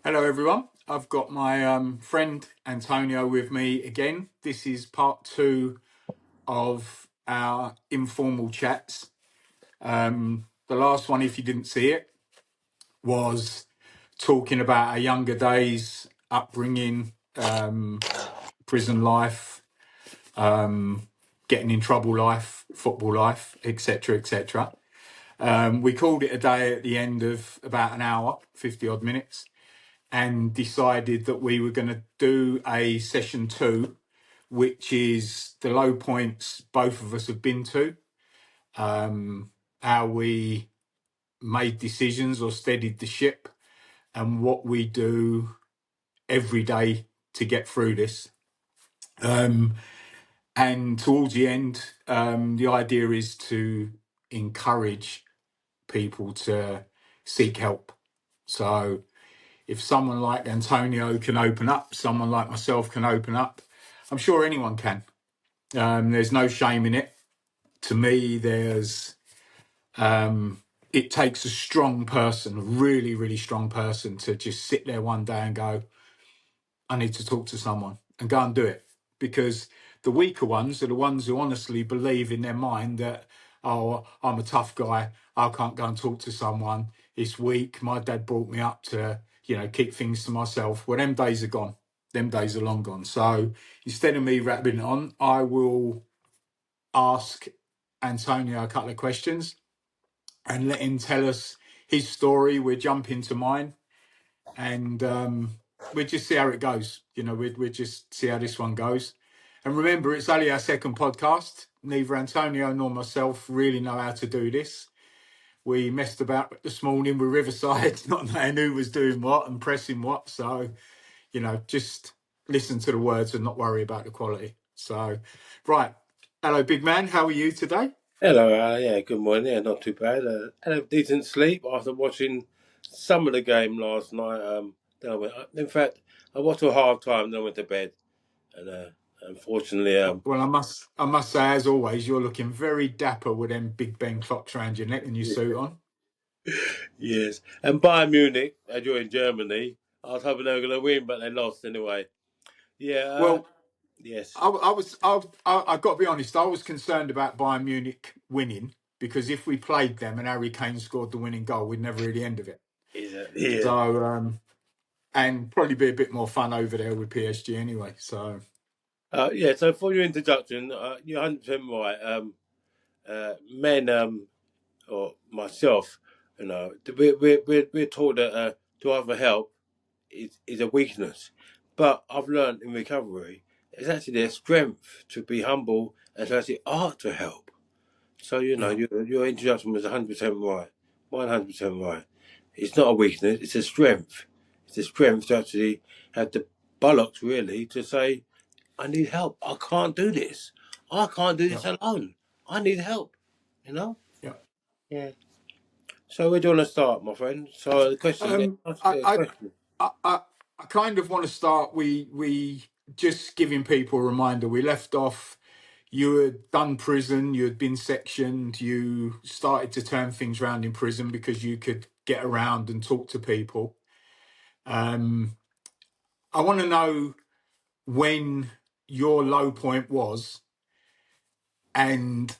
Hello, everyone. I've got my friend Antonio with me again. This is part two of our informal chats. The last one, if you didn't see it, was talking about our younger days, upbringing, prison life, getting in trouble life, football life, etc., etc. We called it a day at the end of about an hour, 50 odd minutes, and decided that we were going to do a session two, which is the low points both of us have been to, how we made decisions or steadied the ship, and what we do every day to get through this. And towards the end, the idea is to encourage people to seek help. So if someone like Antonio can open up, someone like myself can open up, I'm sure anyone can. There's no shame in it. To me, it takes a strong person, a really, really strong person, to just sit there one day and go, I need to talk to someone, and go and do it. Because the weaker ones are the ones who honestly believe in their mind that, oh, I'm a tough guy, I can't go and talk to someone, it's weak, my dad brought me up to, keep things to myself. Well, them days are gone. Them days are long gone. So instead of me rapping it on, I will ask Antonio a couple of questions and let him tell us his story. We'll jump into mine, and we'll just see how it goes. We'll just see how this one goes. And remember, it's only our second podcast. Neither Antonio nor myself really know how to do this. We messed about this morning with Riverside, not knowing who was doing what and pressing what. So, just listen to the words and not worry about the quality. So, right. Hello, big man. How are you today? Hello, yeah, good morning. Yeah, not too bad. Had a decent sleep after watching some of the game last night. Then in fact, I watched till half time, then I went to bed. And unfortunately, Well, I must say, as always, you're looking very dapper with them Big Ben clocks around your neck and your suit on. yes. And Bayern Munich, as you're in Germany, I was hoping they were going to win, but they lost anyway. Yeah, Well, yes. I got to be honest. I was concerned about Bayern Munich winning because if we played them and Harry Kane scored the winning goal, we'd never hear the end of it. Yeah. So, and probably be a bit more fun over there with PSG anyway. So, Yeah, so for your introduction, you're 100% right. Men, or myself, we're taught that to offer help is a weakness. But I've learned in recovery, it's actually a strength to be humble and to actually ask to help. So, yeah, your introduction was 100% right. 100% right. It's not a weakness, it's a strength. It's a strength to actually have the bollocks, really, to say, I need help. I can't do this. I can't do yeah, this alone. I need help, you know? yeah. Yeah. So where do you want to start, my friend? So the question, Um, ask I, a I, question. I kind of want to start. We just giving people a reminder. We left off. You had done prison. You had been sectioned. You started to turn things around in prison because you could get around and talk to people. Um, I want to know when your low point was and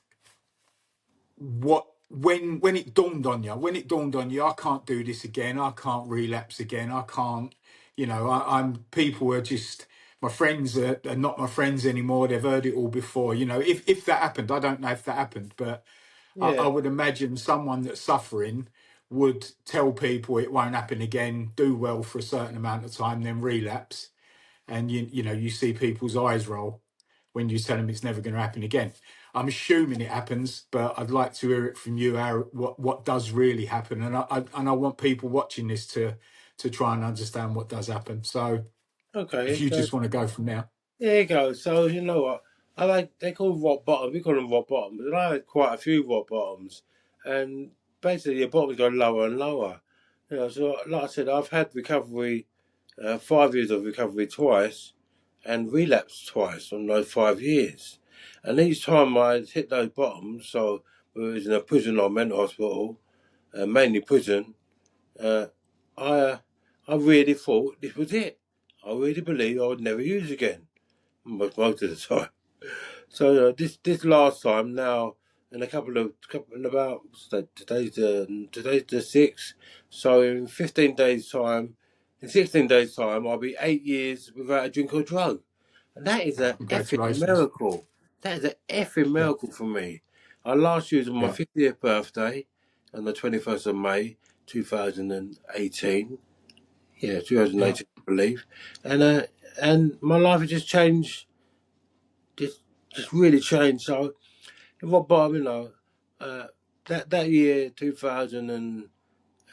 what when it dawned on you. When it dawned on you, I can't do this again. I can't relapse again. I can't. I'm people are just my friends are not my friends anymore. They've heard it all before. If that happened, I don't know if that happened, but I Yeah. would imagine someone that's suffering would tell people it won't happen again, do well for a certain amount of time, then relapse. And you see people's eyes roll when you tell them it's never going to happen again. I'm assuming it happens, but I'd like to hear it from you, how what does really happen, and I want people watching this to try and understand what does happen. So if Okay. you So just want to go from there. there you go. So you know what? They call rock bottom. We call them rock bottoms, and I had quite a few rock bottoms, and basically your bottoms go lower and lower. So like I said, I've had recovery, 5 years of recovery twice, and relapsed twice on those 5 years, and each time I hit those bottoms. So whether it was in a prison or mental hospital, mainly prison, uh, I I really thought this was it. I really believed I would never use again, most of the time. So this last time now, in about today's the 6th, so in 15 days time, in 16 days time, I'll be 8 years without a drink or drug, and that is Oh, an effing congratulations. miracle. That is an effing Yeah, miracle for me. I last used on my yeah, 50th birthday, on the 21st of May, 2018. Yeah, yeah. 2018, I believe, and my life has just changed, just just really changed. So rock bottom, uh, that year, 2000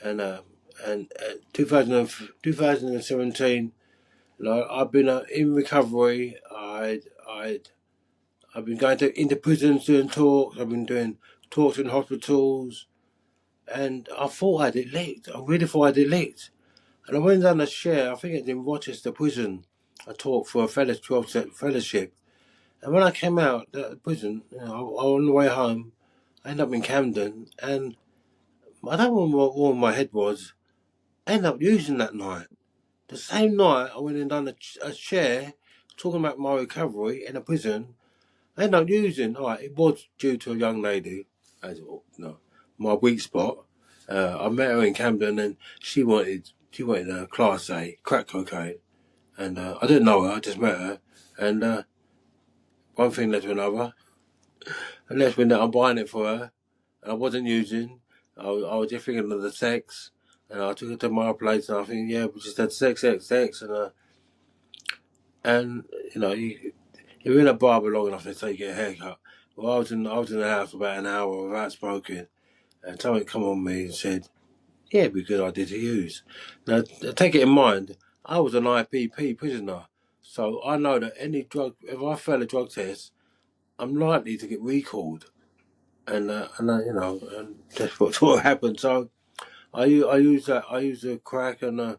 and uh, and 2017, I've been in recovery. I've been going into prisons doing talks. I've been doing talks in hospitals, and I thought I had it licked. I really thought I had it licked. And I went down a share. I think it's in Rochester Prison. I talked for a 12-step fellowship. And when I came out of prison, I on the way home, I ended up in Camden, and I don't know what my head was. I ended up using that night. The same night, I went and done a share talking about my recovery in a prison. I ended up using. All right, it was due to a young lady, as no, my weak spot. I met her in Camden, and she wanted a class A crack cocaine, and I didn't know her. I just met her, and one thing led to another. And next minute, I'm buying it for her. I wasn't using. I was just thinking of the sex, and I took it to my place, and I think, yeah, we just had sex, and you're in a barber long enough to take a haircut. Well, I was in the house about an hour without smoking, and someone come on me and said, "Yeah, it'd be a good idea to use." Now, take it in mind, I was an IPP prisoner, so I know that any drug, if I fail a drug test, I'm likely to get recalled, and that's what happened. So. I use the crack and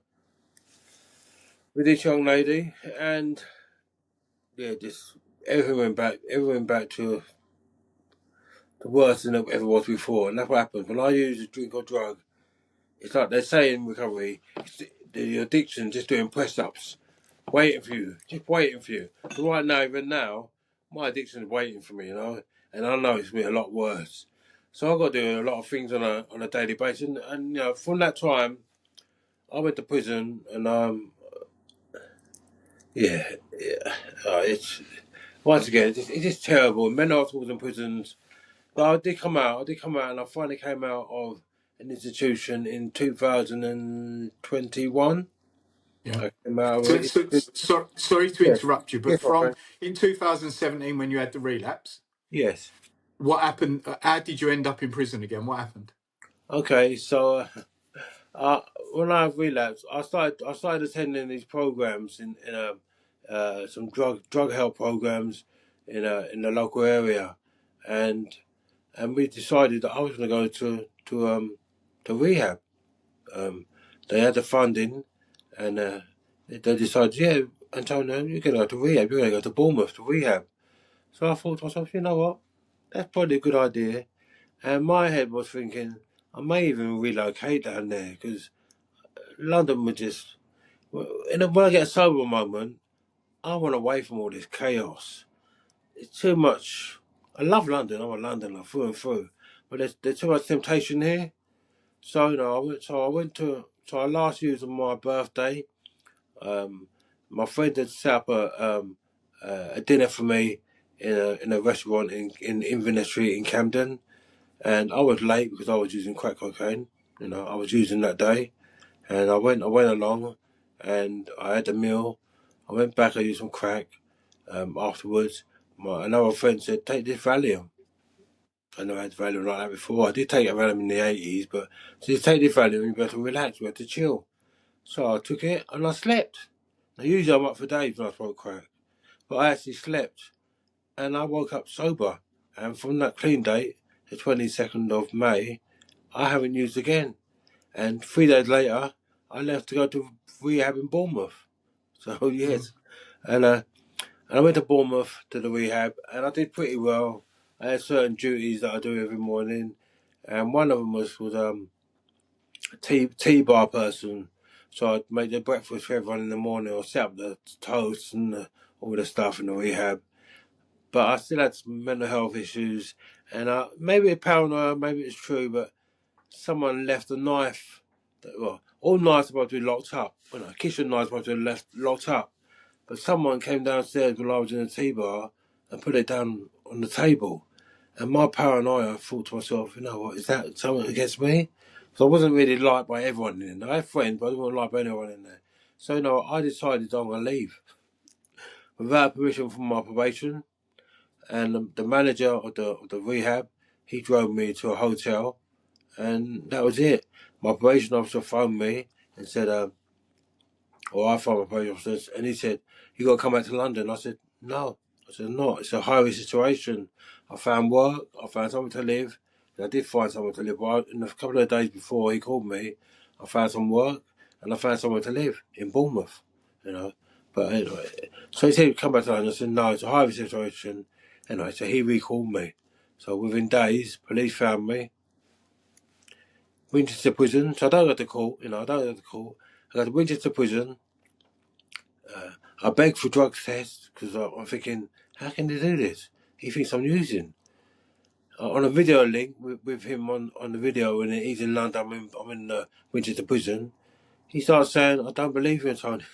with this young lady, and yeah, just everything went back to the worst than it ever was before, and that's what happens when I use a drink or drug. It's like they say in recovery, it's the addiction just doing press ups, waiting for you, just waiting for you. So right now, even now, my addiction is waiting for me, and I know it's been a lot worse. So I've got to do a lot of things on a daily basis, and from that time, I went to prison, and yeah, yeah. It's once again, it's just terrible. Mental hospitals and prisons. But I did come out, and I finally came out of an institution in 2021. Yeah. I came out of So, it. sorry to Yes, interrupt you, but yes, my from friend. in 2017 when you had the relapse, Yes. what happened? How did you end up in prison again? What happened? Okay, so uh, when I relapsed, I started attending these programs in some drug help programs in the local area, and we decided that I was going to go to rehab. Um, they had the funding, and they decided, yeah, Antonio, you're going to go to rehab. You're going to go to Bournemouth to rehab. So I thought to myself, you know what? That's probably a good idea. And my head was thinking, I may even relocate down there because London would just. When I get a sober moment, I want away from all this chaos. It's too much. I love London. I'm a Londoner through and through, but there's too much temptation here. So I last used on my birthday. Um, my friend had set up a dinner for me in a restaurant in Inverness Street in Camden, and I was late because I was using crack cocaine. I was using that day, and I went along, and I had a meal. I went back. I used some crack. Afterwards, another friend said, "Take this Valium." I never had Valium like that before. I did take a Valium in the 80s, but she said, "Take this Valium. You got to relax. We have to chill." So I took it and I slept. Now, usually I'm up for days when I smoke crack, but I actually slept and I woke up sober. And from that clean date, the 22nd of May, I haven't used again. And 3 days later, I left to go to rehab in Bournemouth. So Mm. yes, and I went to Bournemouth to the rehab, and I did pretty well. I had certain duties that I do every morning, and one of them was a tea bar person. So I'd make the breakfast for everyone in the morning, or set up the toast and all the stuff in the rehab. But I still had some mental health issues, and maybe it's paranoia, maybe it's true, but someone left a knife. Well, all knives are supposed to be locked up. Well, no, kitchen knives are supposed to be left locked up. But someone came downstairs when I was in the tea-bar and put it down on the table. And my paranoia, I thought to myself, you know what, is that something against me? So I wasn't really liked by everyone in there. I had friends, but I didn't want to like by anyone in there. So, I decided I'm going to leave without permission from my probation. And the manager of the rehab, he drove me to a hotel, and that was it. My probation officer phoned me and said, or I phoned my probation officer, and he said, "You got to come back to London." I said, "No." I said, "No, it's a high risk situation. I found work, I found something to live. And I did find something to live. But in a couple of days before he called me, I found some work and I found somewhere to live in Bournemouth, you know. But anyway, so he said, "Come back to London." I said, "No, it's a high risk situation." Anyway, so he recalled me. So within days, police found me, Winchester Prison. So I don't go to court, I don't go to court. I go to Winchester Prison. I begged for drug tests because I'm thinking, how can they do this? He thinks I'm using. On a video link with him on the video when he's in London, I'm in Winchester Prison. He starts saying, "I don't believe you, Tony."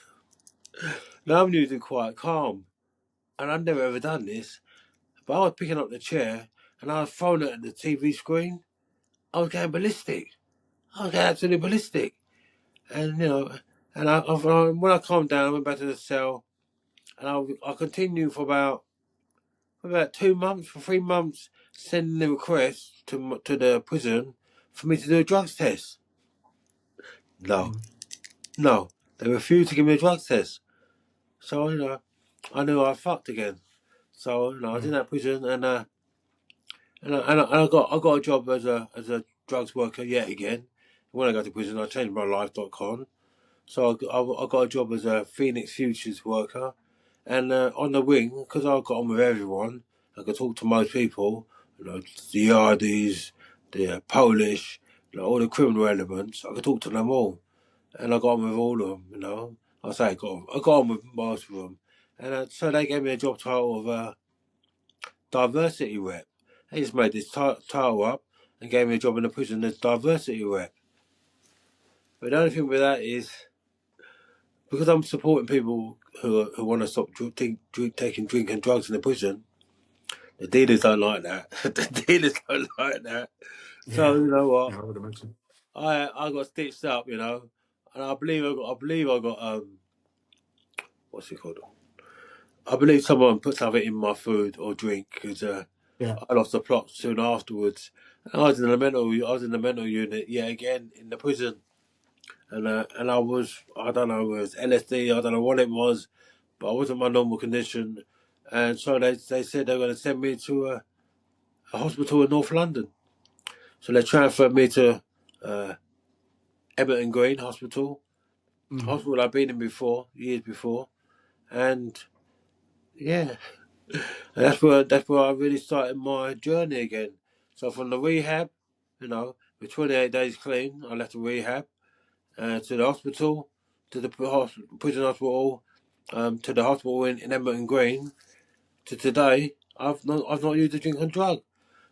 Now I'm usually quite calm, and I've never ever done this. But I was picking up the chair and I was throwing it at the TV screen. I was going ballistic. I was going absolutely ballistic. And when I calmed down, I went back to the cell, and I continued for about 2 months, for 3 months, sending the request to the prison for me to do a drugs test. No, no, they refused to give me a drugs test. So I knew I fucked again. So I was in that prison, and I got a job as a drugs worker yet again. When I got to prison, I changed my life.com. So I got a job as a Phoenix Futures worker, and on the wing, because I got on with everyone, I could talk to most people, the Yardies, the Polish, all the criminal elements. I could talk to them all, and I got on with all of them. I got on with most of them, and so they gave me a job title of diversity rep. They just made this title up and gave me a job in the prison as diversity rep. But the only thing with that is, because I'm supporting people who want to stop taking drink and drugs in the prison, the dealers don't like that. The dealers don't like that. So Yeah. you know what? Yeah, I would imagine. I got stitched up, and I believe I got what's it called? I believe someone put something in my food or drink because Yeah. I lost the plot soon afterwards. And I was in the mental unit yet again in the prison, and I don't know, it was LSD, I don't know what it was, but I wasn't my normal condition, and so they said they were going to send me to a hospital in North London. So they transferred me to uh, Everton Green Hospital, Mm. hospital I've been in before, years before, and yeah, and that's where I really started my journey again. So from the rehab, with 28 days clean, I left the rehab, to the hospital, to the prison hospital, to the hospital in Everton Green, to today. I've not used a drink and drug.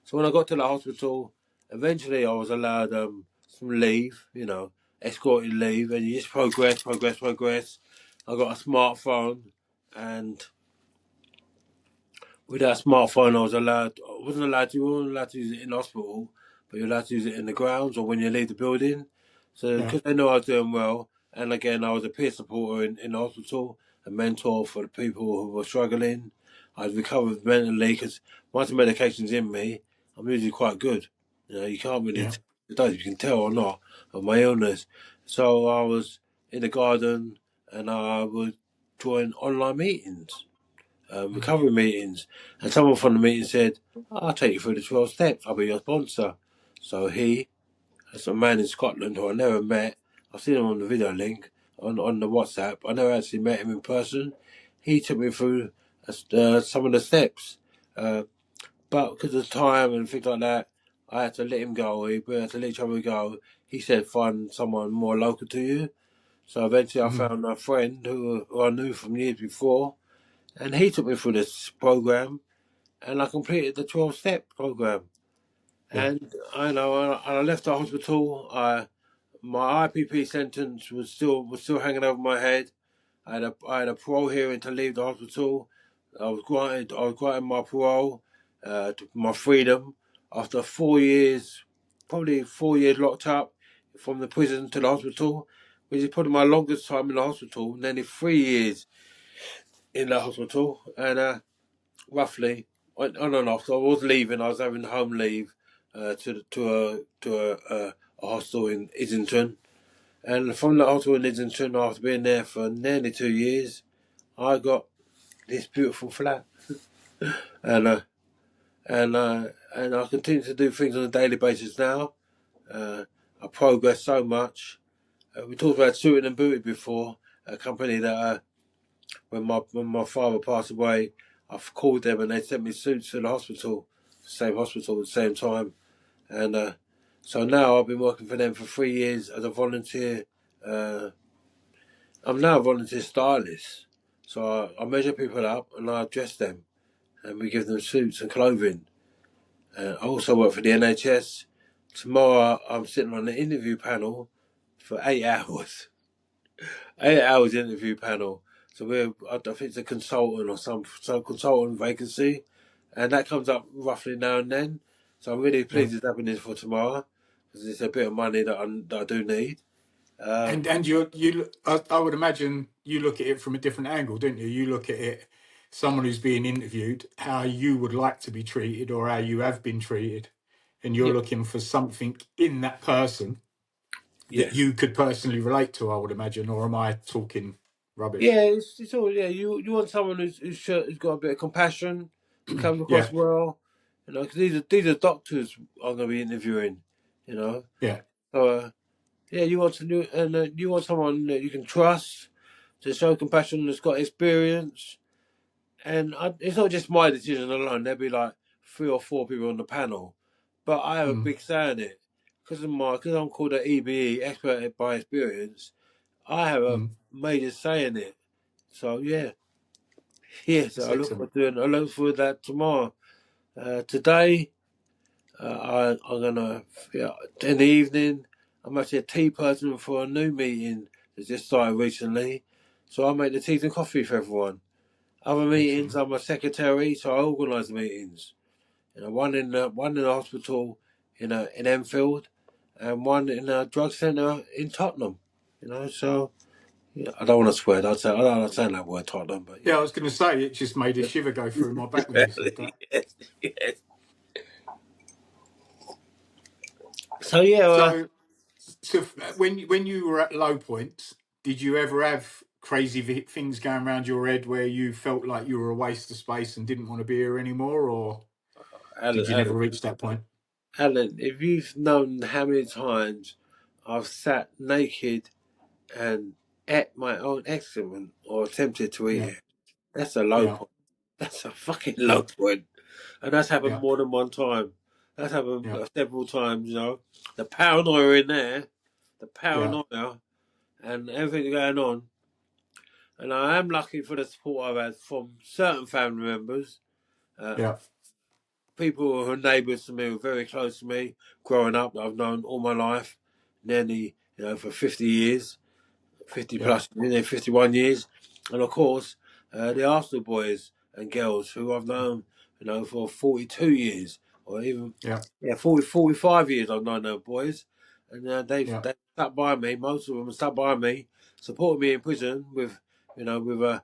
So when I got to the hospital, eventually I was allowed some leave, escorted leave, and you just progress. I got a smartphone, and with that smartphone, I wasn't allowed to, you weren't allowed to use it in the hospital, but you're allowed to use it in the grounds or when you leave the building. So Yeah. because they know I was doing well, and again, I was a peer supporter in the hospital, a mentor for the people who were struggling. I'd recovered mentally because once the medication's in me, I'm usually quite good. You can't really Yeah. tell if you can tell or not of my illness. So I was in the garden, and I would join online meetings, Mm. recovery meetings, and someone from the meeting said, "I'll take you through the 12 steps. I'll be your sponsor." So that's a man in Scotland who I never met. I've seen him on the video link on the WhatsApp. I never actually met him in person. He took me through some of the steps, but because of time and things like that, I had to let him go. We had to let each other go. He said, "Find someone more local to you." So eventually I Hmm. found a friend who I knew from years before, and he took me through this program, and I completed the 12-step program. Yeah. And I left the hospital. My IPP sentence was still hanging over my head. I had a parole hearing to leave the hospital. I was granted my parole, my freedom after 4 years, probably 4 years locked up from the prison to the hospital, which is probably my longest time in the hospital, nearly 3 years in the hospital, and roughly on and off. So I was leaving. I was having home leave to a hostel in Islington, and from the hostel in Islington, after being there for nearly 2 years, I got this beautiful flat, and and I continue to do things on a daily basis now. I progress so much. We talked about Suited and Booted before, a company that when my father passed away, I've called them and they sent me suits to the hospital, same hospital at the same time, and so now I've been working for them for 3 years as a volunteer. Uh, I'm now a volunteer stylist, so I measure people up and I dress them, and we give them suits and clothing. I also work for the NHS. Tomorrow I'm sitting on the interview panel for 8 hours. 8 hours interview panel. So I think it's a consultant or some consultant vacancy, and that comes up roughly now and then. So I'm really Yeah. pleased it's happening for tomorrow because it's a bit of money that I do need. And I would imagine you look at it from a different angle, don't you? You look at it, someone who's being interviewed, how you would like to be treated or how you have been treated, and you're Yeah, looking for something in that person that yes, you could personally relate to, I would imagine, or am I talking rubbish? yeah. It's all yeah. You want someone who's got a bit of compassion, who comes Yeah, across well. Because these are doctors I'm going to be interviewing. You know, yeah, so yeah, you want someone that you can trust to show compassion, that's got experience. And it's not just my decision alone. There'll be like 3 or 4 people on the panel, but I have a mm, big say in it because I'm called an EBE, expert by experience. I have a mm. major say in it. So yeah, yeah. So That's excellent. I look forward to that tomorrow. Today, I'm gonna yeah, in the evening. I'm actually a tea person for a new meeting that just started recently. So I make the teas and coffee for everyone. Other meetings, Excellent. I'm a secretary, so I organise meetings. One in the hospital in Enfield, and one in a drug centre in Tottenham. So yeah, I don't want to swear. I don't like saying that word Tottenham, but Yeah, I yeah. was going to say it just made a shiver go through my back when you said that. Yes, yes. So yeah, So, when you were at low points, did you ever have crazy things going around your head where you felt like you were a waste of space and didn't want to be here anymore, or Alan, did you never reach that point? Alan, if you've known how many times I've sat naked and ate my own excrement or attempted to eat Yeah, it, that's a low yeah, point. That's a fucking yeah, low point. And that's happened yeah, more than one time. That's happened yeah, several times. The paranoia in there, the yeah, paranoia, and everything going on. And I am lucky for the support I've had from certain family members, uh, yeah, people who are neighbours to me, who are very close to me, growing up, that I've known all my life, nearly, for 50 years, 50 yeah, plus, 51 years. And of course, the Arsenal boys and girls who I've known, for 42 years, or even, yeah, 45 years I've known those boys. And yeah, they've stuck by me, most of them have stuck by me, supported me in prison with, with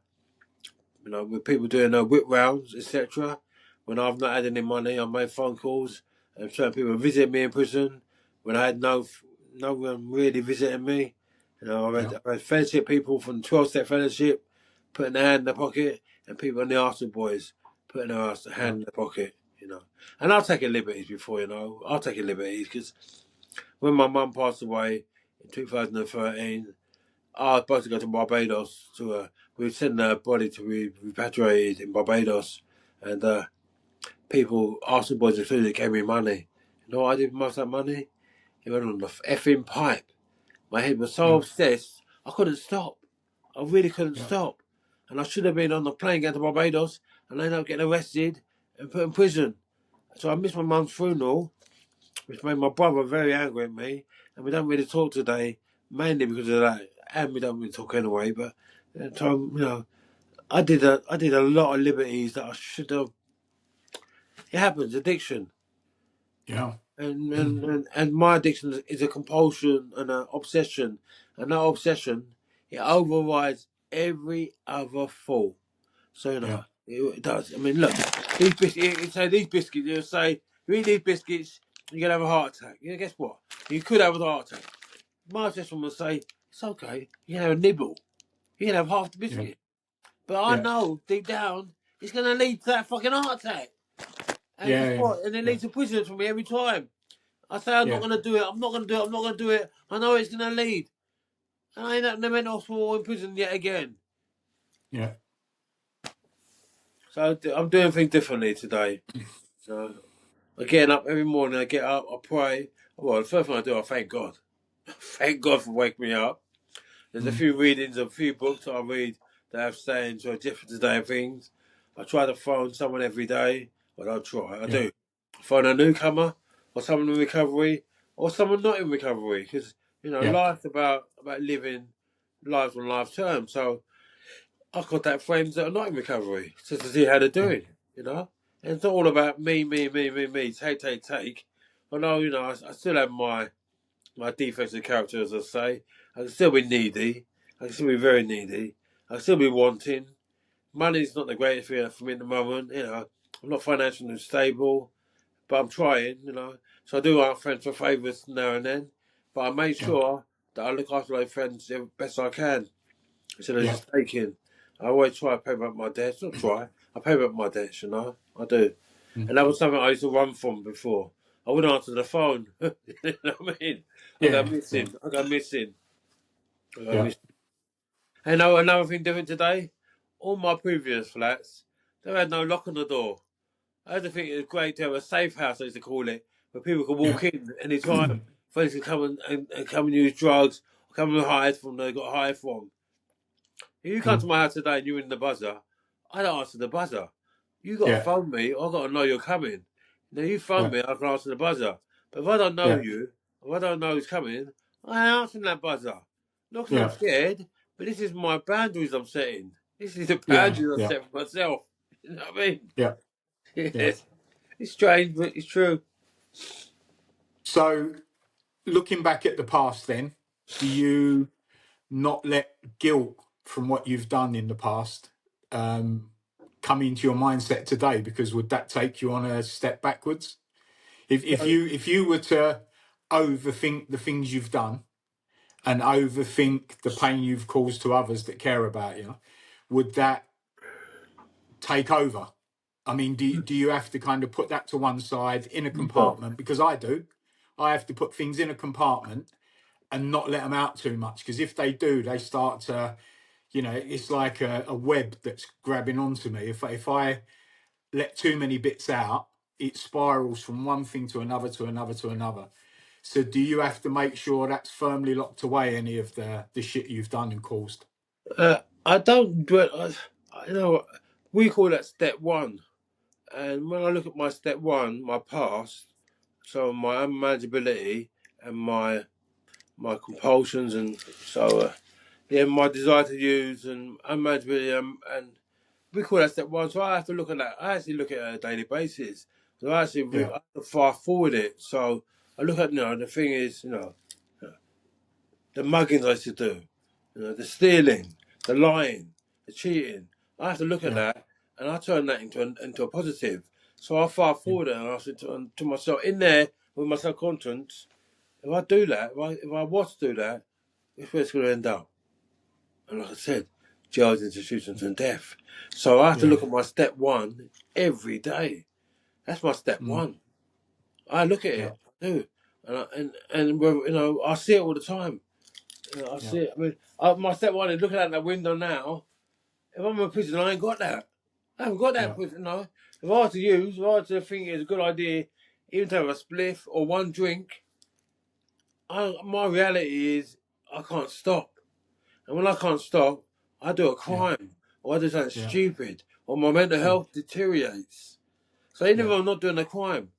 with people doing whip rounds, etc. When I've not had any money, I made phone calls and certain people visit me in prison when I had no one really visiting me. yeah, I've had fellowship people from 12-step fellowship putting their hand in their pocket, and people in the Arsenal boys putting their yeah, hand in their pocket. And I'll take liberties before, I'll take liberties because when my mum passed away in 2013, I was supposed to go to Barbados to we were sending her body to be repatriated in Barbados, and people, Arsenal boys included, gave me money. You know what I did with most of that money? It went on the effing pipe. My head was so yeah, obsessed, I couldn't stop. I really couldn't Yeah. stop. And I should have been on the plane going to Barbados and I ended up getting arrested and put in prison. So I missed my mum's funeral, which made my brother very angry at me. And we don't really talk today, mainly because of that. And we don't really talk anyway. But at the time, I did a lot of liberties that I should have. It happens, addiction. Yeah. And my addiction is a compulsion and an obsession. And that obsession, it overrides every other thought. So, Yeah. it does. I mean, look, these biscuits, these biscuits, you'll say, you eat these biscuits, you're going to have a heart attack. Guess what? You could have a heart attack. My obsession will say, it's okay, you can have a nibble. You can have half the Yeah. biscuit. But I Yeah. know, deep down, it's going to lead to that fucking heart attack. And guess Yeah. what? And it Yeah. leads to prison for me every time. I say I'm not Yeah. going to do it. I'm not going to do it. I'm not going to do it. I know it's going to lead. And I end up in the mental hospital or in prison yet again. Yeah. So I'm doing things differently today. So I'm getting up every morning. I get up. I pray. Well, the first thing I do, I thank God. Thank God for waking me up. There's a Mm. few readings, a few books that I read that have sayings or different today things. I try to phone someone every day. Well, I try. I Yeah. do. Phone a newcomer or someone in recovery or someone not in recovery because Yeah. life's about living lives on life terms. So I contact friends that are not in recovery just to see how they're Yeah. doing. And it's not all about me, take. Although I still have my defects of character, as I say. I can still be needy. I can still be very needy. I can still be wanting. Money's not the greatest thing for me at the moment. I'm not financially stable, but I'm trying. So I do ask friends for favours now and then, but I make Yeah. sure that I look after those friends the best I can instead of Yeah. just taking. I always try to pay back my debts. Not try. I pay back my debts. I do. Mm. And that was something I used to run from before. I wouldn't answer the phone. You know what I mean? I go Yeah. Yeah. missing. I go missing. I go Yeah. missing. And another thing different today, all my previous flats, they had no lock on the door. I used to think it was great to have a safe house, I used to call it, where people could Yeah. walk in any time. Friends could come and come and use drugs, or come and hide from they got high from. If you come Mm. to my house today and you're in the buzzer, I don't answer the buzzer. You got to Yeah. phone me, I got to know you're coming. Now you phone Yeah. me, I can answer the buzzer. But if I don't know Yeah. you, if I don't know who's coming, I ain't answering that buzzer. Not because I'm Yeah. scared, but this is my boundaries I'm setting. This is the Yeah. boundaries I Yeah. set for myself. You know what I mean? Yeah. Yeah. Yes. It's strange, but it's true. So, looking back at the past, then, do you not let guilt from what you've done in the past come into your mindset today? Because would that take you on a step backwards? If you were to overthink the things you've done and overthink the pain you've caused to others that care about you, would that take over? I mean, do you have to kind of put that to one side in a No. compartment? Because I do. I have to put things in a compartment and not let them out too much. Because if they do, they start to, it's like a web that's grabbing onto me. If I let too many bits out, it spirals from one thing to another to another to another. So do you have to make sure that's firmly locked away, any of the shit you've done and caused? I don't do it. We call that step one. And when I look at my step one, my past, so my unmanageability and my compulsions, and so my desire to use and unmanageability, and we call that step one. So I have to look at that. I actually look at it on a daily basis. So Yeah, I have to fast forward it. So I look at the thing is the muggings I used to do, the stealing, the lying, the cheating. I have to look at yeah, that and I turn that into a positive. So I fast yeah, forward it and I said to myself in there with my subconscious, if I do that, if I was to do that, it's where it's going to end up. And like I said, jails, institutions, and death. So I have to yeah, look at my step one every day. That's my step mm, one. I look at yeah, it, I do, and I see it all the time. I yeah, see it. I mean, my step one is looking out that window now. If I'm in prison, I ain't got that. I haven't got that yeah, prison. No. If I was to use, if I was to think it's a good idea, even to have a spliff or one drink, my reality is I can't stop. And when I can't stop, I do a yeah, crime or I do something yeah, stupid or my mental yeah, health deteriorates. So even yeah, if I'm not doing a crime,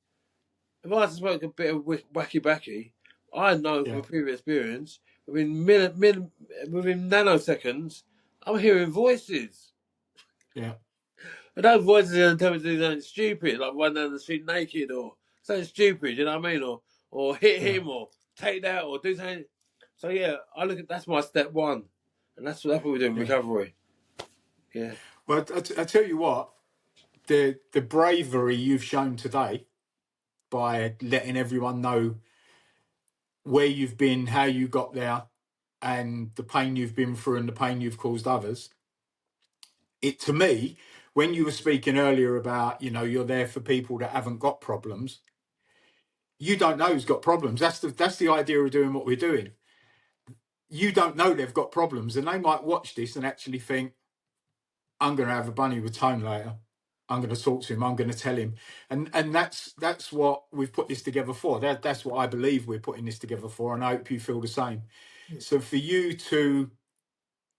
if I smoke a bit of wacky backy, I know yeah, from previous experience, within nanoseconds, I'm hearing voices. yeah, And those voices are going to tell me to do something stupid, like run down the street naked or something stupid, you know what I mean? Or hit yeah, him or take that or do something. So yeah, I look at that's my step one. And that's what we do in yeah. recovery. Yeah. Well, I tell you what, the bravery you've shown today by letting everyone know where you've been, how you got there, and the pain you've been through and the pain you've caused others. It to me, when you were speaking earlier about, you're there for people that haven't got problems, you don't know who's got problems. That's the idea of doing what we're doing. You don't know they've got problems, and they might watch this and actually think, I'm going to have a bunny with Tone later. I'm going to talk to him. I'm going to tell him, and that's what we've put this together for. That's what I believe we're putting this together for, and I hope you feel the same. So for you to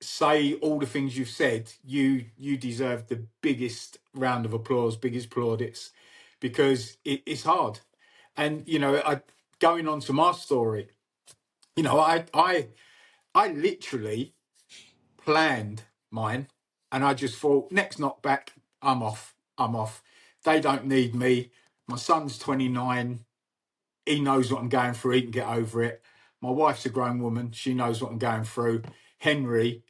say all the things you've said, you deserve the biggest round of applause, biggest plaudits, because it's hard. And going on to my story, I literally planned mine, and I just thought, next knockback, I'm off. I'm off. They don't need me. My son's 29. He knows what I'm going through. He can get over it. My wife's a grown woman. She knows what I'm going through. Henry,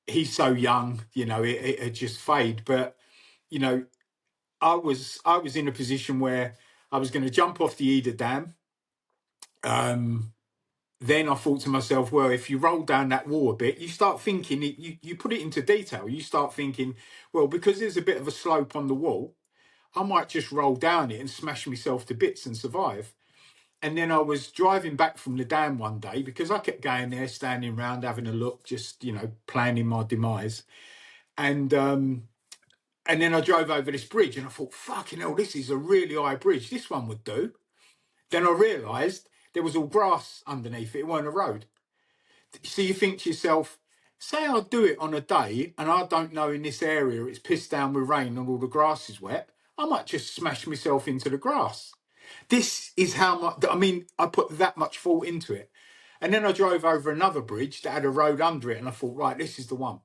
he's so young, it just fade. But you know, I was in a position where I was going to jump off the Eder Dam. Then I thought to myself, well, if you roll down that wall a bit, you start thinking, you put it into detail. You start thinking, well, because there's a bit of a slope on the wall, I might just roll down it and smash myself to bits and survive. And then I was driving back from the dam one day because I kept going there, standing around, having a look, just, planning my demise. And then I drove over this bridge and I thought, fucking hell, this is a really high bridge. This one would do. Then I realised there was all grass underneath it. It weren't a road. So you think to yourself, say I do it on a day and I don't know in this area it's pissed down with rain and all the grass is wet, I might just smash myself into the grass. This is how much, I put that much thought into it. And then I drove over another bridge that had a road under it and I thought, right, this is the one.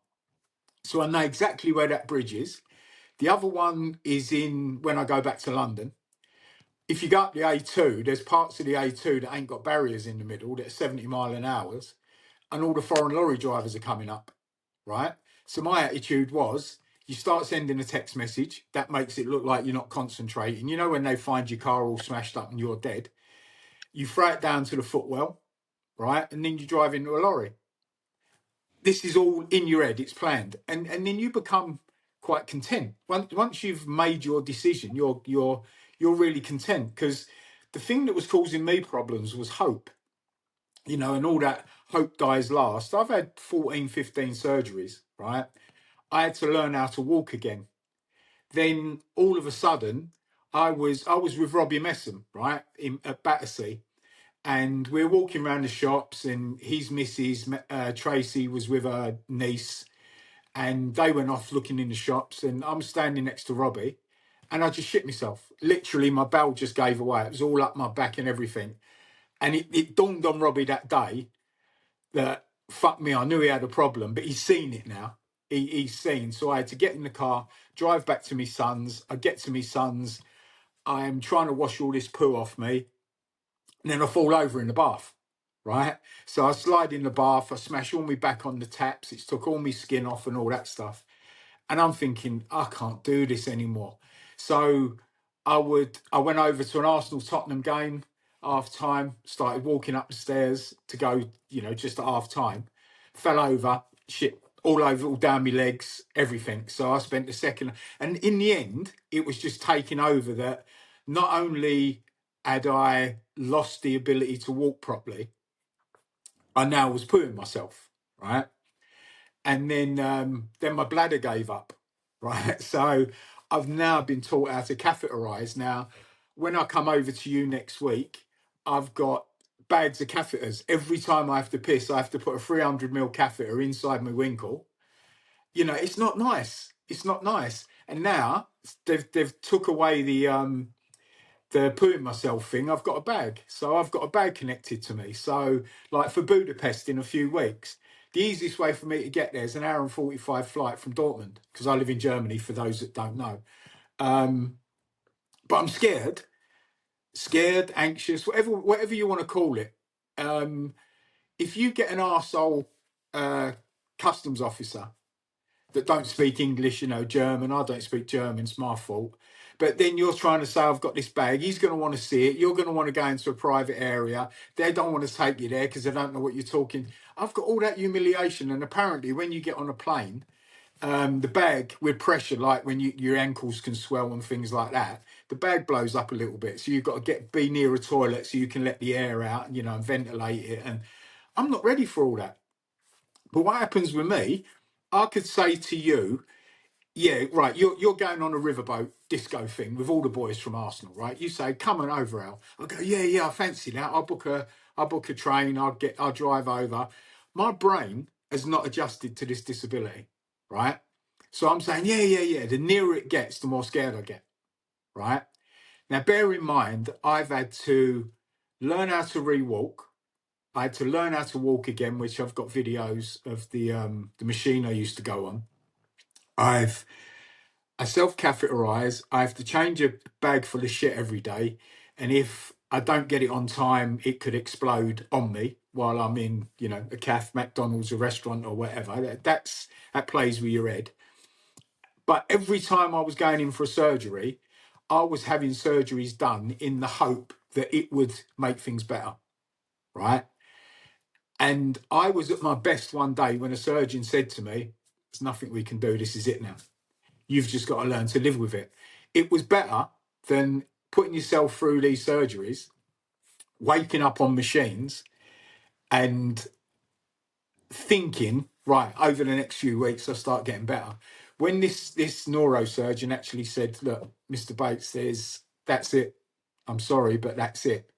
So I know exactly where that bridge is. The other one is in when I go back to London. If you go up the A2, there's parts of the A2 that ain't got barriers in the middle that are 70 mile an hour, and all the foreign lorry drivers are coming up, right? So my attitude was, you start sending a text message, that makes it look like you're not concentrating. You know, when they find your car all smashed up and you're dead, you throw it down to the footwell, right? And then you drive into a lorry. This is all in your head, it's planned. And then you become quite content. Once you've made your decision, you're really content, because the thing that was causing me problems was hope, and all that hope dies last. I've had 14, 15 surgeries, right? I had to learn how to walk again. Then all of a sudden, I was with Robbie Messam, right, at Battersea, and we were walking around the shops, and his missus, Tracy, was with her niece, and they went off looking in the shops, and I'm standing next to Robbie, and I just shit myself. Literally, my bowel just gave away. It was all up my back and everything. And it dawned on Robbie that day that, fuck me, I knew he had a problem, but he's seen it now. He's seen. So I had to get in the car, drive back to my son's. I get to my son's. I am trying to wash all this poo off me. And then I fall over in the bath, right? So I slide in the bath. I smash all my back on the taps. It's took all my skin off and all that stuff. And I'm thinking, I can't do this anymore. So I went over to an Arsenal Tottenham game, half time, started walking up the stairs to go, just at half time, fell over, shit, all over, all down my legs, everything. So I spent a second. And in the end, it was just taking over that not only had I lost the ability to walk properly, I now was pooing myself, right? And then my bladder gave up, right? So I've now been taught how to catheterize. Now, when I come over to you next week, I've got bags of catheters. Every time I have to piss, I have to put a 300 ml catheter inside my winkle. You know, it's not nice. It's not nice. And now they've took away the putting myself thing. I've got a bag, so I've got a bag connected to me. So, like for Budapest in a few weeks, the easiest way for me to get there is an hour and 45 flight from Dortmund, because I live in Germany. For those that don't know, but I'm scared, anxious, whatever you want to call it. If you get an arsehole customs officer that don't speak English, you know, German. I don't speak German, it's my fault. But then you're trying to say, I've got this bag. He's going to want to see it. You're going to want to go into a private area. They don't want to take you there because they don't know what you're talking. I've got all that humiliation. And apparently when you get on a plane, the bag with pressure, like when your ankles can swell and things like that, the bag blows up a little bit. So you've got to be near a toilet so you can let the air out, you know, and ventilate it. And I'm not ready for all that. But what happens with me, I could say to you, yeah, right, you're going on a riverboat disco thing with all the boys from Arsenal, right? You say, come on over, Al. I go, yeah, I fancy that. I'll book a train, I'll drive over. My brain has not adjusted to this disability, right? So I'm saying, yeah. The nearer it gets, the more scared I get, right? Now, bear in mind, I've had to learn how to re-walk. I had to learn how to walk again, which I've got videos of the machine I used to go on. I self-catheterize. I have to change a bag full of shit every day. And if I don't get it on time, it could explode on me while I'm in, you know, a cafe, McDonald's, a restaurant or whatever. That plays with your head. But every time I was going in for a surgery, I was having surgeries done in the hope that it would make things better, right? And I was at my best one day when a surgeon said to me, there's nothing we can do. This is it now. You've just got to learn to live with it. It was better than putting yourself through these surgeries, waking up on machines and thinking, right, over the next few weeks, I'll start getting better. When this neurosurgeon actually said, look, Mr. Bates, that's it. I'm sorry, but that's it.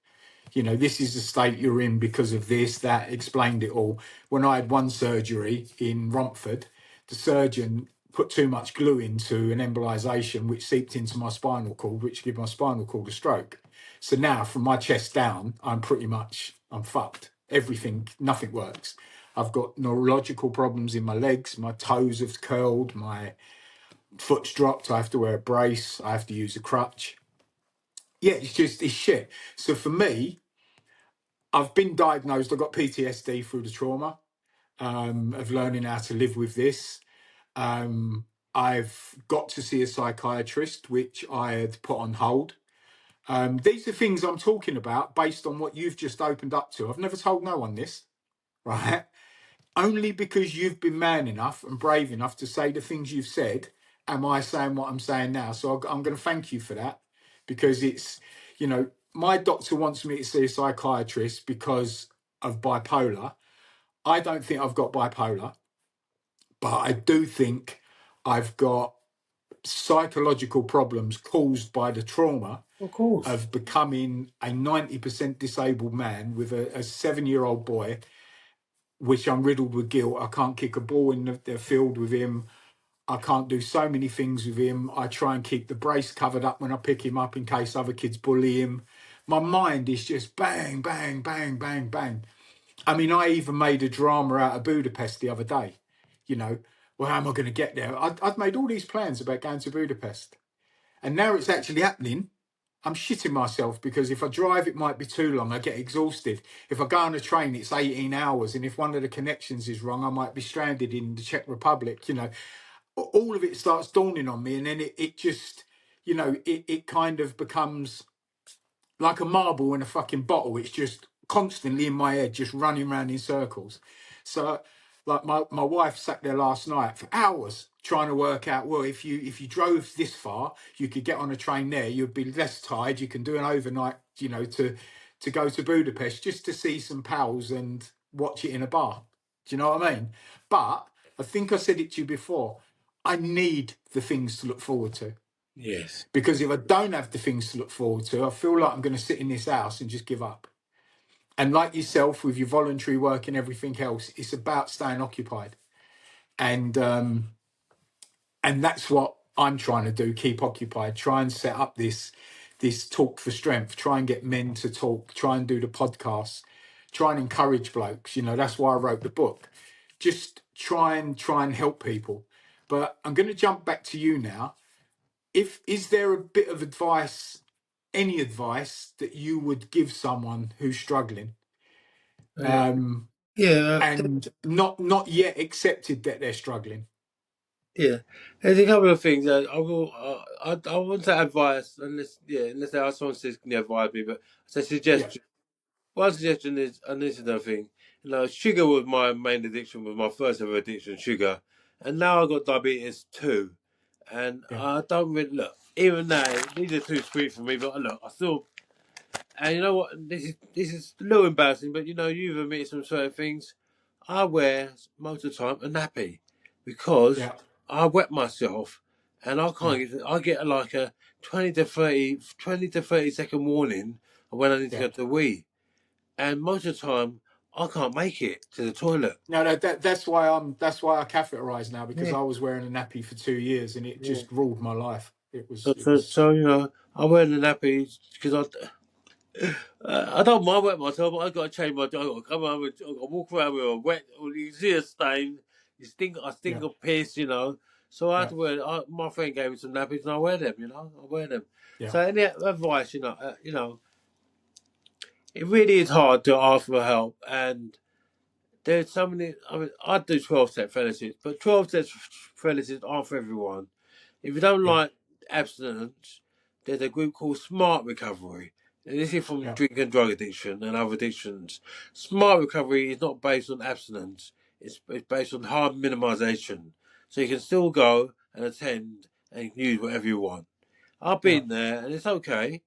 You know, this is the state you're in because of this, that, explained it all. When I had one surgery in Romford, the surgeon put too much glue into an embolization, which seeped into my spinal cord, which gave my spinal cord a stroke. So now from my chest down, I'm fucked. Everything, nothing works. I've got neurological problems in my legs. My toes have curled. My foot's dropped. I have to wear a brace. I have to use a crutch. Yeah, it's shit. So for me, I've been diagnosed. I got PTSD through the trauma of learning how to live with this. I've got to see a psychiatrist, which I had put on hold. These are things I'm talking about based on what you've just opened up to. I've never told no one this, right? Only because you've been man enough and brave enough to say the things you've said, am I saying what I'm saying now. So I'm going to thank you for that, because it's, you know, my doctor wants me to see a psychiatrist because of bipolar. I don't think I've got bipolar, but I do think I've got psychological problems caused by the trauma Of course. of becoming a 90% disabled man with a 7-year-old boy, which I'm riddled with guilt. I can't kick a ball in the field with him. I can't do so many things with him. I try and keep the brace covered up when I pick him up in case other kids bully him. My mind is just bang, bang, bang, bang, bang. I mean, I even made a drama out of Budapest the other day. You know, well, how am I going to get there? I'd made all these plans about going to Budapest. And now it's actually happening. I'm shitting myself because if I drive, it might be too long. I get exhausted. If I go on a train, it's 18 hours. And if one of the connections is wrong, I might be stranded in the Czech Republic. You know, all of it starts dawning on me. And then it just, you know, it kind of becomes like a marble in a fucking bottle. It's just constantly in my head, just running around in circles. So like my wife sat there last night for hours trying to work out, well, if you drove this far, you could get on a train there, you'd be less tired, you can do an overnight, you know, to go to Budapest just to see some pals and watch it in a bar. Do you know what I mean? But I think I said it to you before, I need the things to look forward to. Yes. Because if I don't have the things to look forward to, I feel like I'm going to sit in this house and just give up. And like yourself, with your voluntary work and everything else, it's about staying occupied. And and that's what I'm trying to do, keep occupied, try and set up this talk for strength, try and get men to talk, try and do the podcasts, try and encourage blokes. You know, that's why I wrote the book. Just try and help people. But I'm going to jump back to you now. If is there a bit of advice, any advice that you would give someone who's struggling, Yeah, um, yeah, and not yet accepted that they're struggling? yeah. There's a couple of things that I will. I want to advise, unless there are someone says can you advise me, but it's a Yeah, suggestion. One suggestion is, and this is another thing. You know, sugar was my main addiction, was my first ever addiction, sugar, and now I've got diabetes too, and yeah, I don't really look. Even now, these are too sweet for me, but look, I still. And you know what? This is a little embarrassing, but you know, you've admitted some certain things. I wear most of the time a nappy because yeah, I wet myself, and I yeah, can't get. I get like a 20 to 30 second warning when I need to yeah. go to the wee, and most of the time I can't make it to the toilet. No, no, that's why I catheterized now, because Yeah, I was wearing a nappy for 2 years and it yeah. just ruled my life. So, It so, was so you know, I wear the nappy because I don't mind wet myself, but I got to change my. I got to come home. I got to walk around with a wet. Or you see a stain. You stink. I yeah, stink of piss. You know. So I have yeah, to wear. My friend gave me some nappies, and I wear them. You know, I wear them. yeah, So any advice, it really is hard to ask for help, and there's so many. I mean, I do 12-step fellowships, but 12-step fellowships aren't for everyone. If you don't yeah, like abstinence, there's a group called Smart Recovery. And this is from yeah, drink and drug addiction and other addictions. Smart Recovery is not based on abstinence, it's based on harm minimization. So you can still go and attend and use whatever you want. I've yeah, been there and it's okay,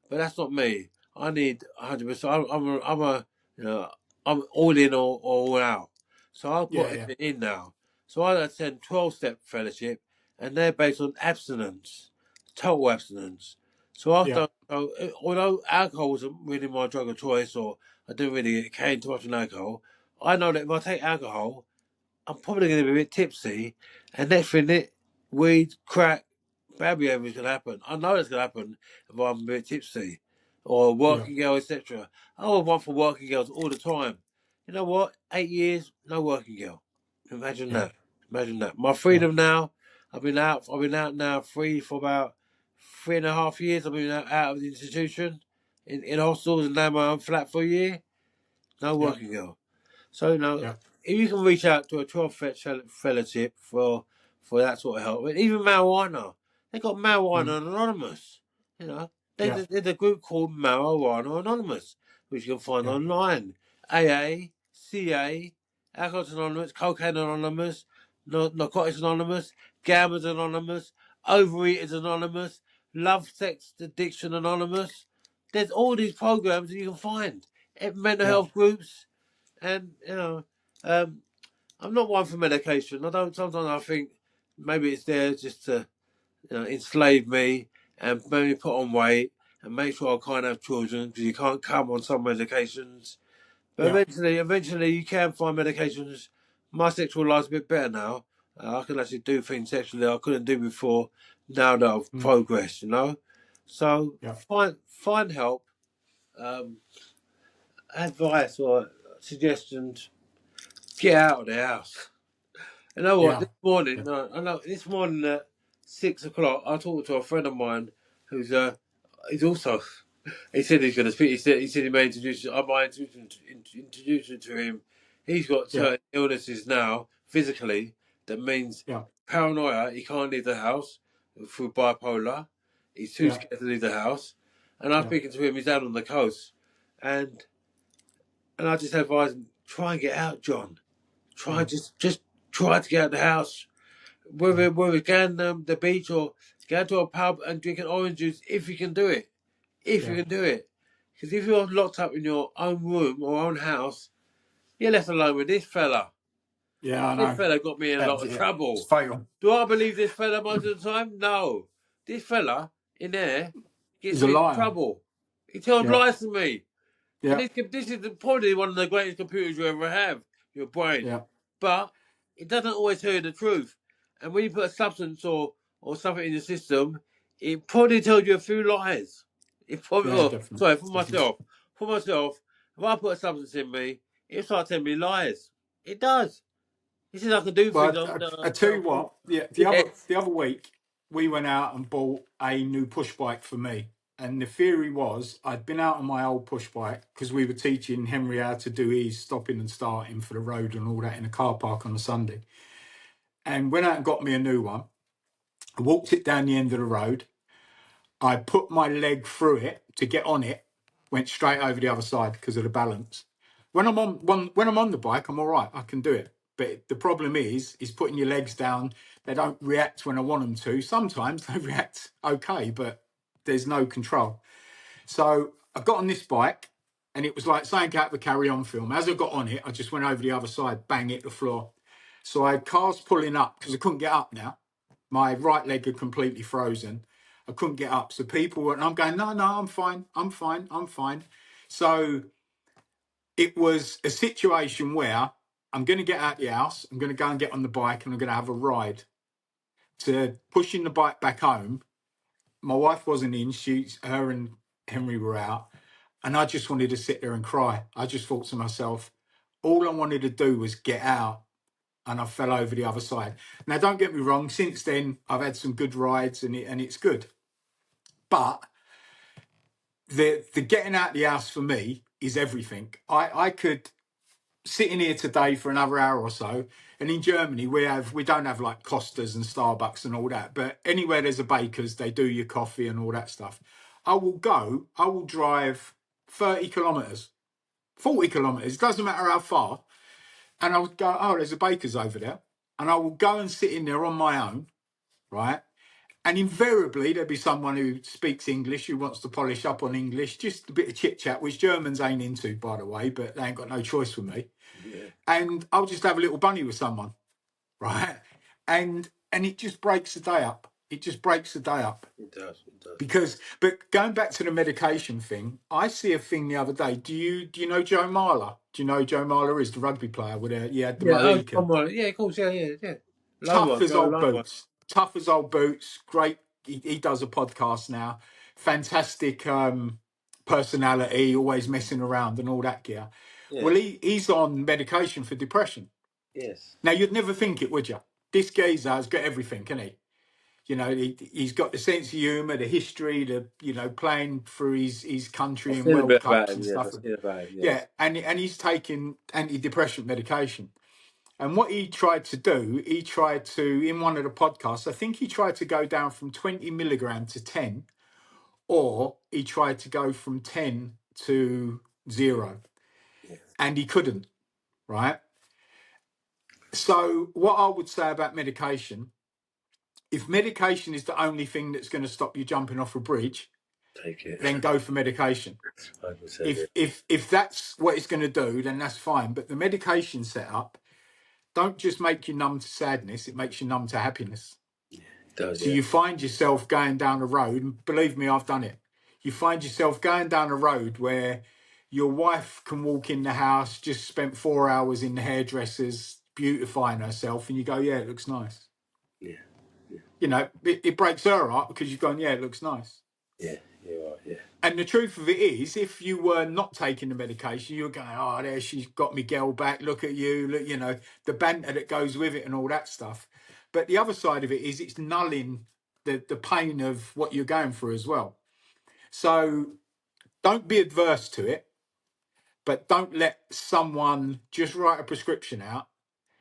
but that's not me. I need 100%. You know, I'm all in or all out. So I'll yeah, put yeah, everything in now. So I attend 12-step fellowship, and they're based on abstinence, total abstinence. So yeah, after, although alcohol wasn't really my drug of choice, or I didn't really get cane too much on alcohol, I know that if I take alcohol, I'm probably going to be a bit tipsy, and next thing weed, crack, bad behaviour is going to happen. I know it's going to happen if I'm a bit tipsy, or yeah, working girl, etc. I would want for working girls all the time. You know what? 8 years, no working girl. Imagine yeah, that. Imagine that. My yeah, freedom now. I've been out. I've been out now free for about 3.5 years. I've been out of the institution, in hostels, and now my own flat for a year. No yeah, working girl. So, yeah, if you can reach out to a 12 fellowship for that sort of help, I mean, even marijuana, they got mm, Marijuana Anonymous. You know, yeah, there's a group called Marijuana Anonymous, which you can find yeah, online. AA, CA, Alcoholics Anonymous, Cocaine Anonymous, Narcotics Anonymous, Gamblers Anonymous, Overeaters Anonymous, Love, Sex, Addiction Anonymous. There's all these programs that you can find. Mental yeah, health groups. And um, I'm not one for medication. I don't. Sometimes I think maybe it's there just to enslave me and make me put on weight and make sure I can't have children because you can't come on some medications. But yeah, eventually you can find medications. My sexual life's a bit better now. I can actually do things sexually I couldn't do before. Now that I've mm, progressed, So yeah, find help, um, advice or suggestions. Get out of the house. You know what? yeah, This morning, yeah, I know this morning at 6 o'clock, I talked to a friend of mine who's he's also. He said he's going to speak. He may introduce. I might introduce you to him. He's got yeah, certain illnesses now, physically, that means yeah, paranoia. He can't leave the house through bipolar. He's too yeah, scared to leave the house. And I'm yeah, speaking to him. He's down on the coast, and I just advise him try and get out, John. Try mm, just try to get out of the house. mm, Whether going the beach or go to a pub and drinking orange juice, if you can do it, if you yeah, can do it, because if you're locked up in your own room or own house, you're left alone with this fella. yeah. I This know. fella got me in a lot of Yeah, it's trouble. fatal. Do I believe this fella most of the time? No. This fella in there gets He's a me in liar. trouble. He tells Yeah, lies to me. And Yeah. this is probably one of the greatest computers you ever have, your brain. Yeah. But it doesn't always tell you the truth. And when you put a substance or something in the system, it probably tells you a few lies. It probably, Yeah. oh, Definitely. sorry, for Definitely. myself. For myself, if I put a substance in me, it starts telling me lies. It does. It says I can do things Well, that I I tell you can't. what. Yeah. Yes. The other week we went out and bought a new push bike for me. And the theory was I'd been out on my old push bike because we were teaching Henry how to do his stopping and starting for the road and all that in a car park on a Sunday. And went out and got me a new one. I walked it down the end of the road. I put my leg through it to get on it, went straight over the other side because of the balance. When I'm on the bike, I'm all right. I can do it. But the problem is putting your legs down. They don't react when I want them to. Sometimes they react okay, but there's no control. So I got on this bike, and it was like something out of a Carry On film. As I got on it, I just went over the other side, bang, hit the floor. So I had cars pulling up because I couldn't get up now. My right leg had completely frozen. I couldn't get up. So people were, and I'm going, no, I'm fine. I'm fine. I'm fine. So it was a situation where I'm going to get out the house. I'm going to go and get on the bike and I'm going to have a ride to pushing the bike back home. My wife wasn't in. Her and Henry were out. And I just wanted to sit there and cry. I just thought to myself, all I wanted to do was get out, and I fell over the other side. Now, don't get me wrong. Since then, I've had some good rides, and it's good. But the getting out the house for me is everything. I could sit in here today for another hour or so, and in Germany we don't have like Costas and Starbucks and all that, but anywhere there's a baker's, they do your coffee and all that stuff. I will drive 30 kilometers, 40 kilometers, doesn't matter how far, and I would go, oh, there's a baker's over there, and I will go and sit in there on my own, right? And invariably, there'll be someone who speaks English, who wants to polish up on English, just a bit of chit chat, which Germans ain't into, by the way, but they ain't got no choice with me. Yeah. And I'll just have a little bunny with someone, right? And it just breaks the day up. It just breaks the day up. It does. It does. But going back to the medication thing, I see a thing the other day. Do you know Joe Marler? Do you know who Joe Marler is, the rugby player with he had the Yeah. Oh, Mohican? come on. Yeah, of course. Yeah. Love Tough one. as Joe, old love one. boots. Tough as old boots. Great. He does a podcast now. Fantastic personality, always messing around and all that gear. Yeah. Well, he's on medication for depression. Yes. Now, you'd never think it, would you? This geezer has got everything, can he? You know, he's got the sense of humour, the history, playing for his country I've in seen a World bit about Cups him. and Yes, stuff. I've seen about him. Yeah, Yes. and he's taking antidepressant medication. And what he tried to do, in one of the podcasts, I think he tried to go down from 20 milligram to 10, or he tried to go from 10 to 0, Yeah. and he couldn't, right? So, what I would say about medication, if medication is the only thing that's going to stop you jumping off a bridge, Take it. then go for medication. 100%. Yeah. If that's what it's going to do, then that's fine. But the medication setup don't just make you numb to sadness; it makes you numb to happiness. It does. So Yeah. you find yourself going down a road, and believe me, I've done it. You find yourself going down a road where your wife can walk in the house, just spent 4 hours in the hairdressers beautifying herself, and you go, yeah, it looks nice. Yeah. You know, it breaks her heart because you've gone, yeah, it looks nice. Yeah. You're right. Yeah. And the truth of it is, if you were not taking the medication, you were going, oh, there, she's got me girl back. Look at you. Look, the banter that goes with it and all that stuff. But the other side of it is it's nulling the pain of what you're going through as well. So don't be adverse to it, but don't let someone just write a prescription out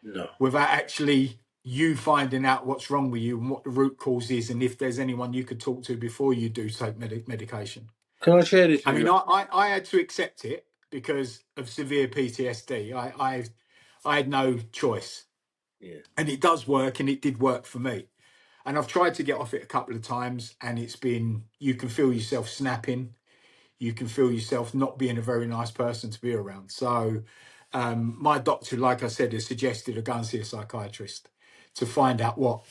No. without actually you finding out what's wrong with you and what the root cause is, and if there's anyone you could talk to before you do take medication. Can I share this I with mean, you? I had to accept it because of severe PTSD. I had no choice, Yeah. and it does work, and it did work for me. And I've tried to get off it a couple of times, and you can feel yourself snapping. You can feel yourself not being a very nice person to be around. So my doctor, like I said, has suggested I go and see a psychiatrist to find out what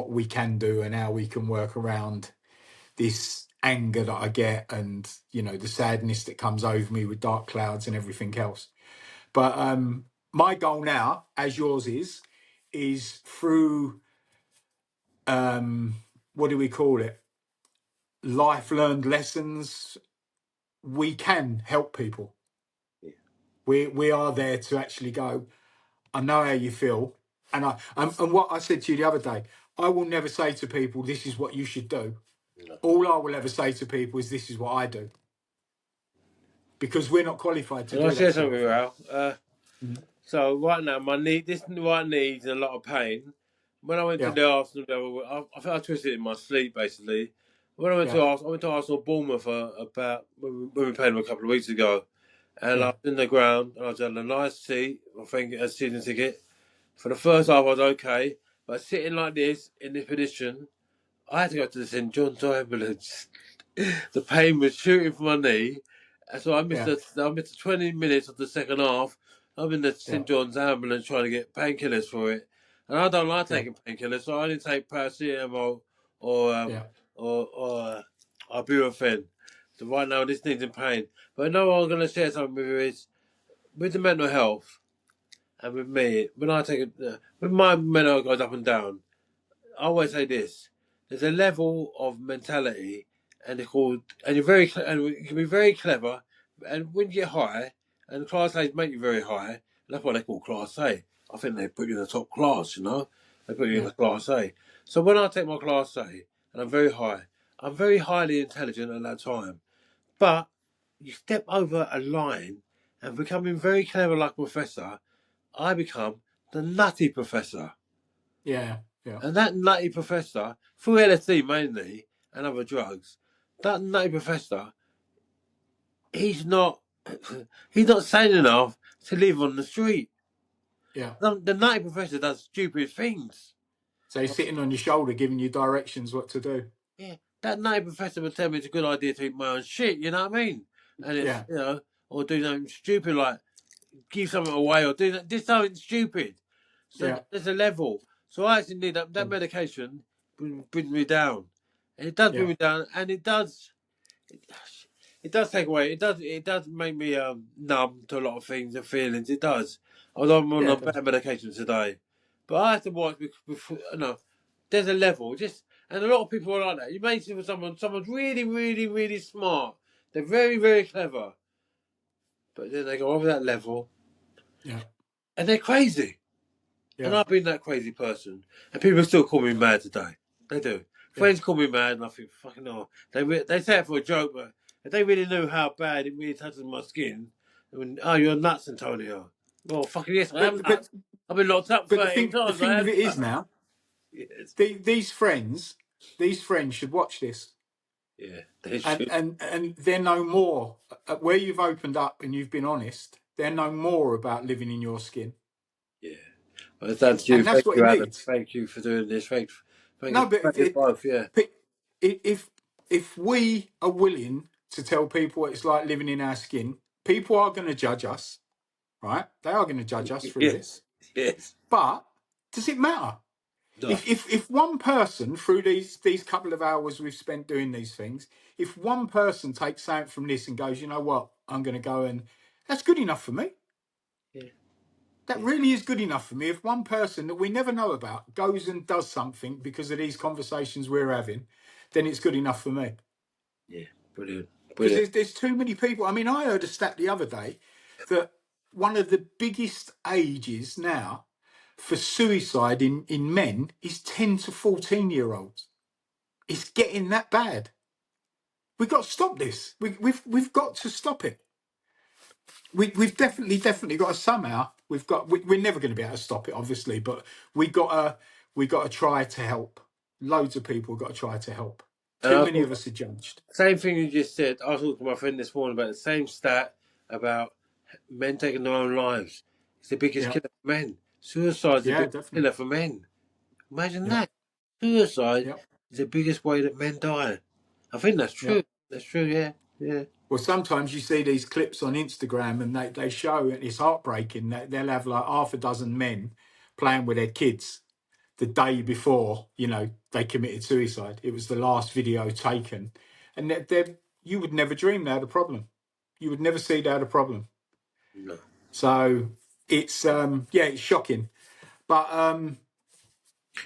we can do and how we can work around this anger that I get, and the sadness that comes over me with dark clouds and everything else. But my goal now, as yours is through what do we call it? Life learned lessons. We can help people. Yeah. We are there to actually go, I know how you feel. And what I said to you the other day, I will never say to people, this is what you should do. No. All I will ever say to people is, this is what I do. Because we're not qualified to And I'll do that share sort something of with you, thing. Al. So right now, this right knee's in a lot of pain. When I went to Yeah, the Arsenal, I think I twisted it in my sleep basically. When I went yeah, to Arsenal, I went to Arsenal Bournemouth about when we played them a couple of weeks ago, and I yeah, was in the ground and I was on a nice seat. I think a season ticket. For the first half, I was okay, but sitting like this in this position, I had to go to the St John's ambulance. The pain was shooting from my knee, and so yeah, I missed the 20 minutes of the second half. I'm in the yeah, St John's ambulance trying to get painkillers for it, and I don't like yeah, taking painkillers, so I didn't take paracetamol or yeah, ibuprofen. So right now, this needs in pain. But no, I'm going to share something with you is with the mental health and with me. When I take it, when my mental health goes up and down, I always say this: there's a level of mentality, and it's called, and and you can be very clever, and when you get high, and class A's make you very high, and that's what they call class A. I think they put you in the top class, they put you in yeah, the class A. So when I take my class A, and I'm very high, I'm very highly intelligent at that time, but you step over a line and becoming very clever like a professor, I become the nutty professor. yeah, yeah, And that nutty professor, through LSD mainly and other drugs, that nutty professor, he's not he's not sane enough to live on the street. yeah. The nutty professor does stupid things. So he's sitting on your shoulder giving you directions what to do. Yeah, that nutty professor would tell me it's a good idea to eat my own shit. You know what I mean? And it's Yeah, or do something stupid like give something away or do something stupid. So yeah, there's a level. So I actually need that yeah, medication brings me down. And it does bring yeah, me down, and it does take away. It does make me numb to a lot of things and feelings. It does. Although I'm on yeah. a It does. better medication today, but I have to watch before. There's a level. And a lot of people are like that. You may see for someone's really, really, really smart. They're very, very clever, but then they go over that level Yeah, and they're crazy. And yeah, I've been that crazy person, and people still call me mad today. They do. yeah. Friends call me mad, and I think, fucking hell. They say it for a joke, but if they really knew how bad it really touches my skin, I mean, oh, you're nuts, Antonio. Well, fucking yes, I am But nuts. I've been locked up but the 13 thing the times. I thing of am it is nuts. now, Yes. these friends should watch this. Yeah, they and should. and and they're no more where you've opened up and you've been honest. They're no more about living in your skin, Yeah. Well, thank you. and that's Thank what you, it Adam. needs. Thank you for doing this. No, but Thank you both. Yeah. if we are willing to tell people what it's like living in our skin, people are going to judge us, right? They are going to judge us through Yeah. this. Yes. But does it matter? No. If one person through these couple of hours we've spent doing these things, if one person takes something from this and goes, you know what, I'm going to go and that's good enough for me. Yeah. That Yeah. really is good enough for me. If one person that we never know about goes and does something because of these conversations we're having, then it's good enough for me. Yeah. Brilliant. Because Brilliant. there's too many people. I mean, I heard a stat the other day that one of the biggest ages now for suicide in men is 10 to 14-year-olds. It's getting that bad. We've got to stop this. We've got to stop it. We've definitely got to somehow. We're never going to be able to stop it, obviously, but we got to try to help. Loads of people got to try to help. And Too I many of thought, us are judged. same thing you just said. I was talking to my friend this morning about the same stat about men taking their own lives. It's the biggest Yeah, killer for men. Suicide's the yeah, biggest definitely. killer for men. Imagine Yeah, that. Suicide yeah, is the biggest way that men die. I think that's yeah. true. That's true, yeah. Yeah. Well, sometimes you see these clips on Instagram and they show, and it's heartbreaking, that they'll have like half a dozen men playing with their kids the day before, they committed suicide. It was the last video taken. and you would never dream they had a problem. You would never see they had a problem. No. So it's it's shocking. But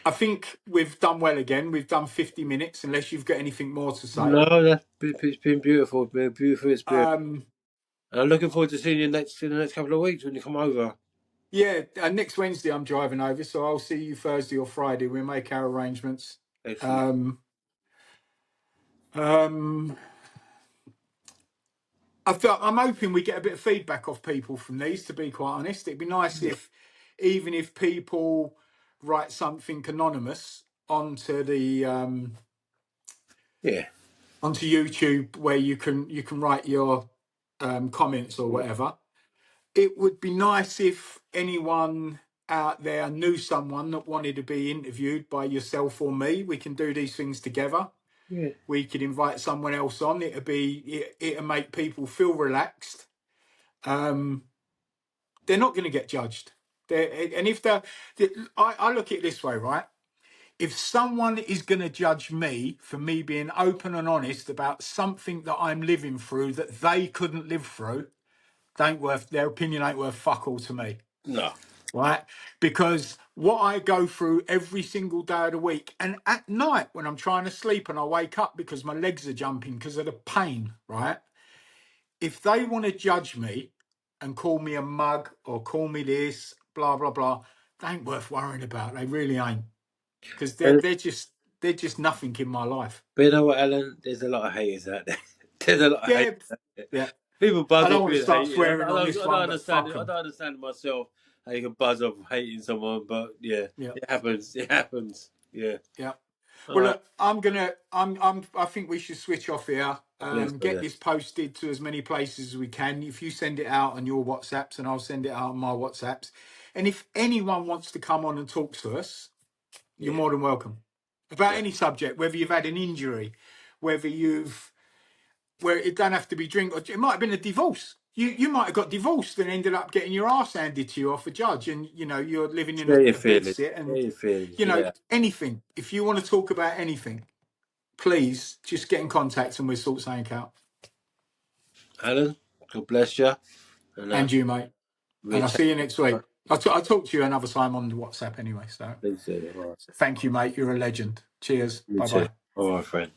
I think we've done well again. We've done 50 minutes, unless you've got anything more to say. No, it's been beautiful. It's been a beautiful experience. Um, And I'm looking forward to seeing you in the next couple of weeks when you come over. yeah, next Wednesday I'm driving over, so I'll see you Thursday or Friday. We'll make our arrangements. Excellent. Um, I'm hoping we get a bit of feedback off people from these, to be quite honest. It'd be nice if, even if people write something anonymous onto the Yeah. onto YouTube, where you can write your comments or whatever. It would be nice if anyone out there knew someone that wanted to be interviewed by yourself or me. We can do these things together. Yeah. We could invite someone else on. It'll make people feel relaxed. They're not going to get judged. And if I look at it this way, right? If someone is going to judge me for me being open and honest about something that I'm living through that they couldn't live through, their opinion ain't worth fuck all to me. No. Right? Because what I go through every single day of the week, and at night when I'm trying to sleep and I wake up because my legs are jumping because of the pain, right? If they want to judge me and call me a mug or call me this, blah, blah, blah, they ain't worth worrying about. They really ain't. Because And, they're just nothing in my life. but you know what, Alan? There's a lot of haters out there. There's a lot of Yeah, haters out there. yeah. People I buzz don't off want to being start hated. swearing on this I don't one, but understand fuck it. I them. don't understand myself how you can buzz off hating someone, but yeah, Yeah, it happens. It happens. Yeah. yeah. All Well, right. look, I think we should switch off here. I think so, Get yeah. this posted to as many places as we can. If you send it out on your WhatsApps, and I'll send it out on my WhatsApps. And if anyone wants to come on and talk to us, you're Yeah. more than welcome about Yeah. any subject. Whether you've had an injury, whether where it don't have to be drink, or it might have been a divorce. You might have got divorced and ended up getting your ass handed to you off a judge, and you're living in Share your a bed feelings. sit, Share and your feelings. Yeah. anything. If you want to talk about anything, please just get in contact and we'll sort something out. Alan, God bless you. And you, mate. And We I'll chat. see you next week. I'll talk to you another time on WhatsApp anyway. So Think so. All right. thank you, mate. You're a legend. Cheers. You Bye too. bye. All right, friend.